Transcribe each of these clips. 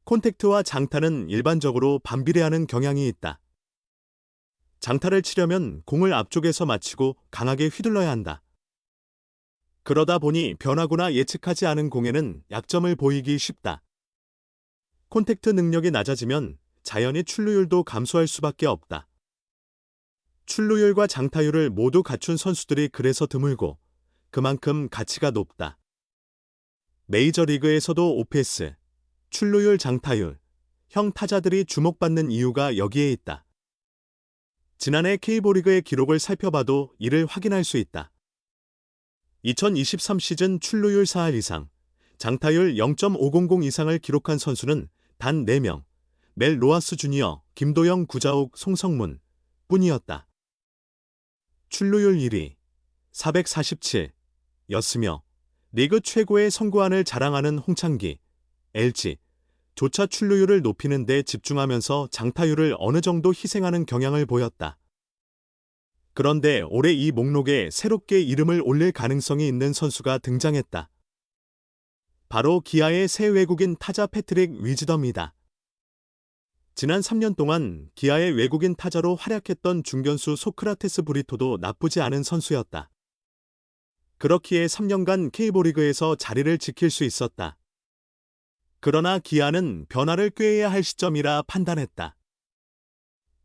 콘택트와 장타는 일반적으로 반비례하는 경향이 있다. 장타를 치려면 공을 앞쪽에서 맞추고 강하게 휘둘러야 한다. 그러다 보니 변화구나 예측하지 않은 공에는 약점을 보이기 쉽다. 콘택트 능력이 낮아지면 자연히 출루율도 감소할 수밖에 없다. 출루율과 장타율을 모두 갖춘 선수들이 그래서 드물고 그만큼 가치가 높다. 메이저리그에서도 OPS, 출루율 장타율, 형 타자들이 주목받는 이유가 여기에 있다. 지난해 K리그의 기록을 살펴봐도 이를 확인할 수 있다. 2023 시즌 출루율 4할 이상, 장타율 0.500 이상을 기록한 선수는 단 4명, 멜 로하스 주니어, 김도영, 구자욱, 송성문 뿐이었다. 출루율 1위, 447 였으며 리그 최고의 선구안을 자랑하는 홍창기, LG 조차 출루율을 높이는 데 집중하면서 장타율을 어느 정도 희생하는 경향을 보였다. 그런데 올해 이 목록에 새롭게 이름을 올릴 가능성이 있는 선수가 등장했다. 바로 기아의 새 외국인 타자 패트릭 위즈덤이다. 지난 3년 동안 기아의 외국인 타자로 활약했던 중견수 소크라테스 브리토도 나쁘지 않은 선수였다. 그렇기에 3년간 K리그에서 자리를 지킬 수 있었다. 그러나 기아는 변화를 꾀해야 할 시점이라 판단했다.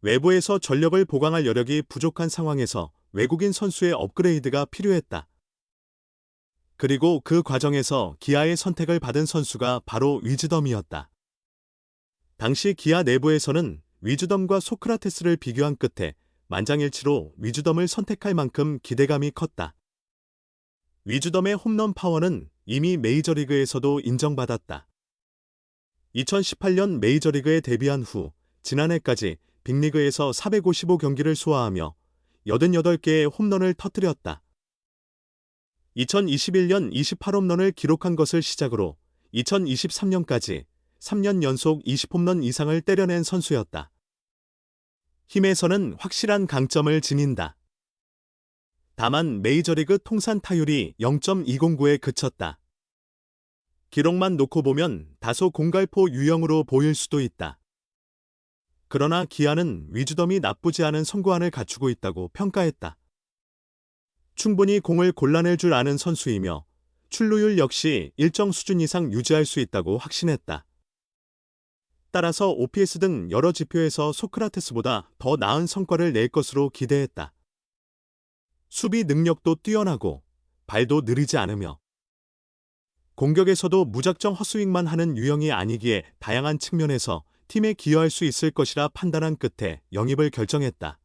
외부에서 전력을 보강할 여력이 부족한 상황에서 외국인 선수의 업그레이드가 필요했다. 그리고 그 과정에서 기아의 선택을 받은 선수가 바로 위즈덤이었다. 당시 기아 내부에서는 위즈덤과 소크라테스를 비교한 끝에 만장일치로 위즈덤을 선택할 만큼 기대감이 컸다. 위즈덤의 홈런 파워는 이미 메이저리그에서도 인정받았다. 2018년 메이저리그에 데뷔한 후 지난해까지 빅리그에서 455경기를 소화하며 88개의 홈런을 터뜨렸다. 2021년 28홈런을 기록한 것을 시작으로 2023년까지 3년 연속 20홈런 이상을 때려낸 선수였다. 힘에서는 확실한 강점을 지닌다. 다만 메이저리그 통산 타율이 0.209에 그쳤다. 기록만 놓고 보면 다소 공갈포 유형으로 보일 수도 있다. 그러나 기아는 위즈덤이 나쁘지 않은 선구안을 갖추고 있다고 평가했다. 충분히 공을 골라낼 줄 아는 선수이며 출루율 역시 일정 수준 이상 유지할 수 있다고 확신했다. 따라서 OPS 등 여러 지표에서 소크라테스보다 더 나은 성과를 낼 것으로 기대했다. 수비 능력도 뛰어나고 발도 느리지 않으며 공격에서도 무작정 헛스윙만 하는 유형이 아니기에 다양한 측면에서 팀에 기여할 수 있을 것이라 판단한 끝에 영입을 결정했다.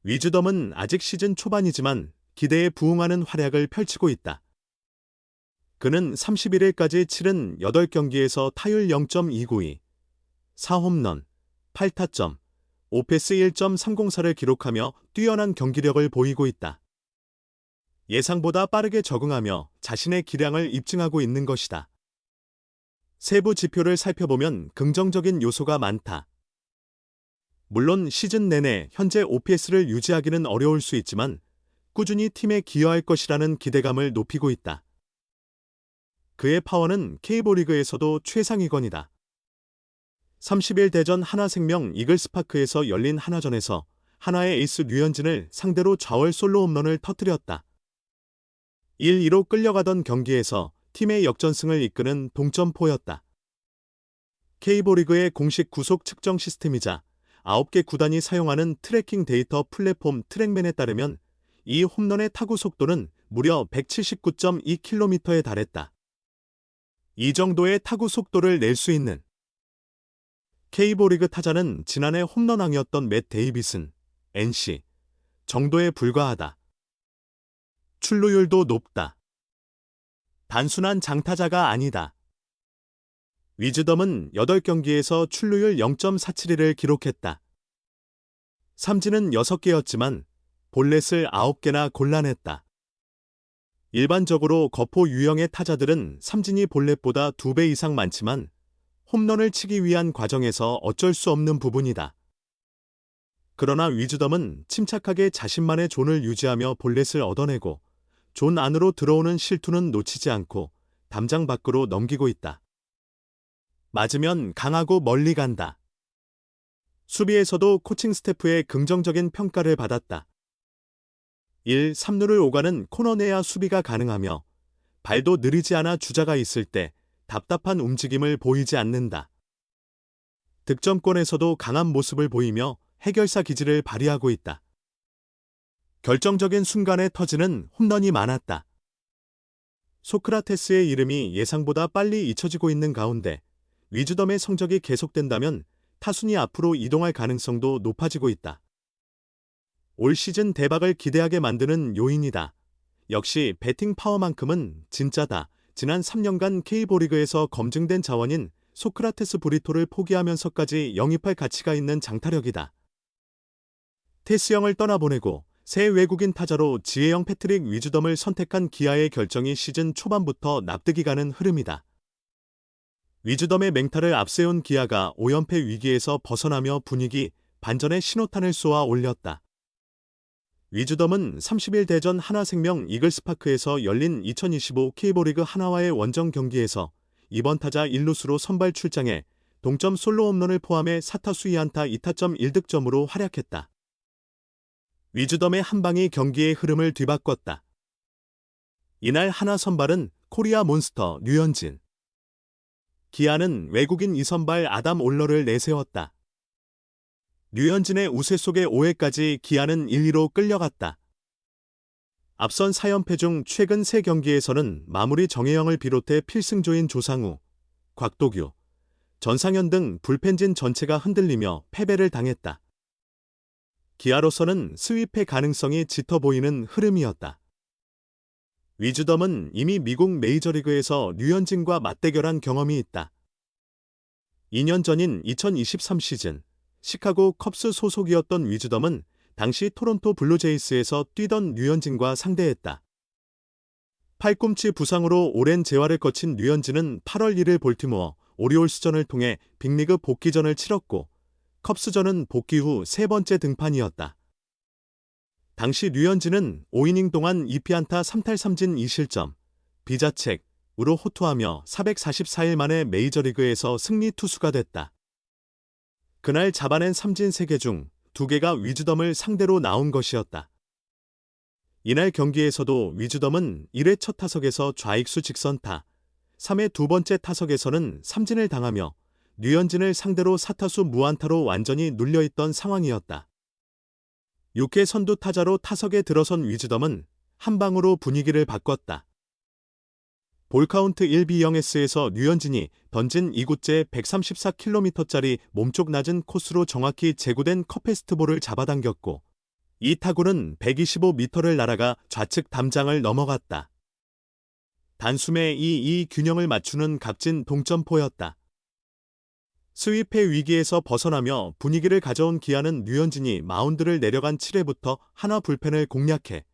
위즈덤은 아직 시즌 초반이지만 기대에 부응하는 활약을 펼치고 있다. 그는 31일까지 치른 8경기에서 타율 0.292, 4홈런, 8타점, OPS 1.304를 기록하며 뛰어난 경기력을 보이고 있다. 예상보다 빠르게 적응하며 자신의 기량을 입증하고 있는 것이다. 세부 지표를 살펴보면 긍정적인 요소가 많다. 물론 시즌 내내 현재 OPS를 유지하기는 어려울 수 있지만 꾸준히 팀에 기여할 것이라는 기대감을 높이고 있다. 그의 파워는 K리그에서도 최상위권이다. 30일 대전 하나생명 이글스파크에서 열린 하나전에서 하나의 에이스 류현진을 상대로 좌월 솔로 홈런을 터뜨렸다. 1-2로 끌려가던 경기에서 팀의 역전승을 이끄는 동점포였다. K리그의 공식 구속 측정 시스템이자 9개 구단이 사용하는 트래킹 데이터 플랫폼 트랙맨에 따르면 이 홈런의 타구 속도는 무려 179.2km에 달했다. 이 정도의 타구 속도를 낼 수 있는 K리그 타자는 지난해 홈런왕이었던 맷 데이비슨, NC 정도에 불과하다. 출루율도 높다. 단순한 장타자가 아니다. 위즈덤은 8경기에서 출루율 0.471을 기록했다. 삼진은 6개였지만 볼넷을 9개나 골라냈다. 일반적으로 거포 유형의 타자들은 삼진이 볼넷보다 2배 이상 많지만 홈런을 치기 위한 과정에서 어쩔 수 없는 부분이다. 그러나 위즈덤은 침착하게 자신만의 존을 유지하며 볼넷을 얻어내고 존 안으로 들어오는 실투는 놓치지 않고 담장 밖으로 넘기고 있다. 맞으면 강하고 멀리 간다. 수비에서도 코칭 스태프의 긍정적인 평가를 받았다. 1. 3루를 오가는 코너 내야 수비가 가능하며 발도 느리지 않아 주자가 있을 때 답답한 움직임을 보이지 않는다. 득점권에서도 강한 모습을 보이며 해결사 기질을 발휘하고 있다. 결정적인 순간에 터지는 홈런이 많았다. 소크라테스의 이름이 예상보다 빨리 잊혀지고 있는 가운데 위즈덤의 성적이 계속된다면 타순이 앞으로 이동할 가능성도 높아지고 있다. 올 시즌 대박을 기대하게 만드는 요인이다. 역시 배팅 파워만큼은 진짜다. 지난 3년간 K리그에서 검증된 자원인 소크라테스 브리토를 포기하면서까지 영입할 가치가 있는 장타력이다. 테스형을 떠나보내고 새 외국인 타자로 지혜영 패트릭 위즈덤을 선택한 기아의 결정이 시즌 초반부터 납득이 가는 흐름이다. 위즈덤의 맹타를 앞세운 기아가 5연패 위기에서 벗어나며 분위기 반전의 신호탄을 쏘아 올렸다. 위즈덤은 30일 대전 하나생명 이글스파크에서 열린 2025 K리그 하나와의 원정 경기에서 2번 타자 1루수로 선발 출장해 동점 솔로 홈런을 포함해 4타수 2안타 2타점 1득점으로 활약했다. 위즈덤의 한방이 경기의 흐름을 뒤바꿨다. 이날 하나 선발은 코리아 몬스터 류현진. 기아는 외국인 2선발 아담 올러를 내세웠다. 류현진의 우세 속의 5회까지 기아는 1-2로 끌려갔다. 앞선 4연패 중 최근 3경기에서는 마무리 정혜영을 비롯해 필승조인 조상우, 곽도규, 전상현 등 불펜진 전체가 흔들리며 패배를 당했다. 기아로서는 스윕의 가능성이 짙어 보이는 흐름이었다. 위즈덤은 이미 미국 메이저리그에서 류현진과 맞대결한 경험이 있다. 2년 전인 2023 시즌 시카고 컵스 소속이었던 위즈덤은 당시 토론토 블루제이스에서 뛰던 류현진과 상대했다. 팔꿈치 부상으로 오랜 재활을 거친 류현진은 8월 1일 볼티모어 오리올스전을 통해 빅리그 복귀전을 치렀고 컵스전은 복귀 후 세 번째 등판이었다. 당시 류현진은 5이닝 동안 2피안타 3탈 3진 2실점, 비자책으로 호투하며 444일 만에 메이저리그에서 승리 투수가 됐다. 그날 잡아낸 삼진 3개 중 2개가 위즈덤을 상대로 나온 것이었다. 이날 경기에서도 위즈덤은 1회 첫 타석에서 좌익수 직선타, 3회 두 번째 타석에서는 삼진을 당하며 류현진을 상대로 4타수 무안타로 완전히 눌려있던 상황이었다. 6회 선두 타자로 타석에 들어선 위즈덤은 한 방으로 분위기를 바꿨다. 볼카운트 1-0에서 류현진이 던진 2구째 134km짜리 몸쪽 낮은 코스로 정확히 제구된 컵페스트볼을 잡아당겼고 이 타구는 125m를 날아가 좌측 담장을 넘어갔다. 단숨에 이 균형을 맞추는 값진 동점포였다. 스윕의 위기에서 벗어나며 분위기를 가져온 기아는 류현진이 마운드를 내려간 7회부터 하나 불펜을 공략해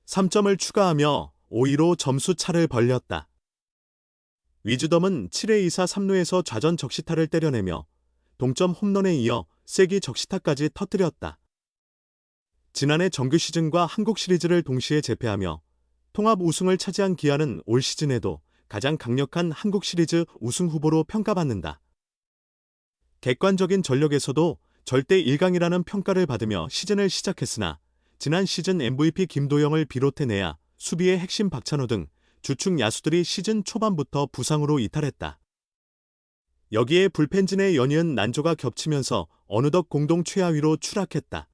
3점을 추가하며 5-2로 점수 차를 벌렸다. 위즈덤은 7회 2사 3루에서 좌전 적시타를 때려내며 동점 홈런에 이어 세기 적시타까지 터뜨렸다. 지난해 정규 시즌과 한국 시리즈를 동시에 제패하며 통합 우승을 차지한 기아는 올 시즌에도 가장 강력한 한국 시리즈 우승 후보로 평가받는다. 객관적인 전력에서도 절대 1강이라는 평가를 받으며 시즌을 시작했으나 지난 시즌 MVP 김도영을 비롯해내야 수비의 핵심 박찬호 등 주축 야수들이 시즌 초반부터 부상으로 이탈했다. 여기에 불펜진의 연이은 난조가 겹치면서 어느덧 공동 최하위로 추락했다.